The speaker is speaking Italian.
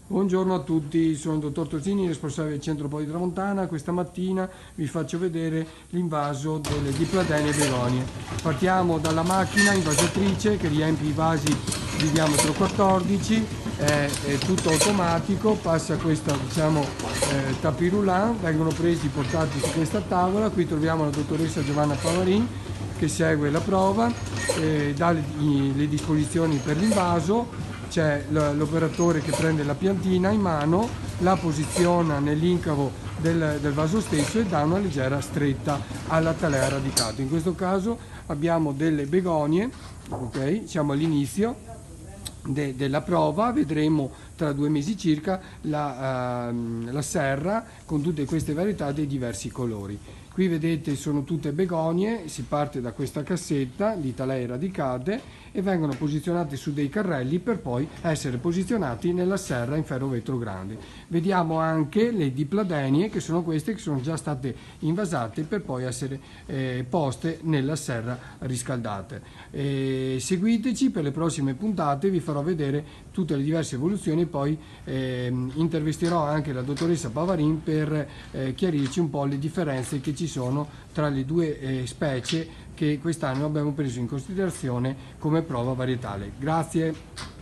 Buongiorno a tutti, sono il dottor Tosini, responsabile del centro Poli Tramontana. Questa mattina vi faccio vedere l'invaso delle dipladenie begonie. Partiamo dalla macchina invasatrice che riempie i vasi di diametro 14, è tutto automatico, passa questa tapis roulant, vengono presi, portati su questa tavola. Qui troviamo la dottoressa Giovanna Pavarin che segue la prova, dà le disposizioni per l'invaso. C'è l'operatore che prende la piantina in mano, la posiziona nell'incavo del vaso stesso e dà una leggera stretta alla talea radicato. In questo caso abbiamo delle begonie, ok? Siamo all'inizio della prova, vedremo tra 2 mesi circa la serra con tutte queste varietà dei diversi colori. Qui vedete sono tutte begonie, si parte da questa cassetta di talee radicate e vengono posizionate su dei carrelli per poi essere posizionati nella serra in ferro-vetro grande. Vediamo anche le dipladenie, che sono queste che sono già state invasate per poi essere poste nella serra riscaldate. Seguiteci per le prossime puntate, vi farò vedere tutte le diverse evoluzioni, poi intervisterò anche la dottoressa Pavarin per chiarirci un po' le differenze che ci sono tra le due specie che quest'anno abbiamo preso in considerazione come prova varietale. Grazie.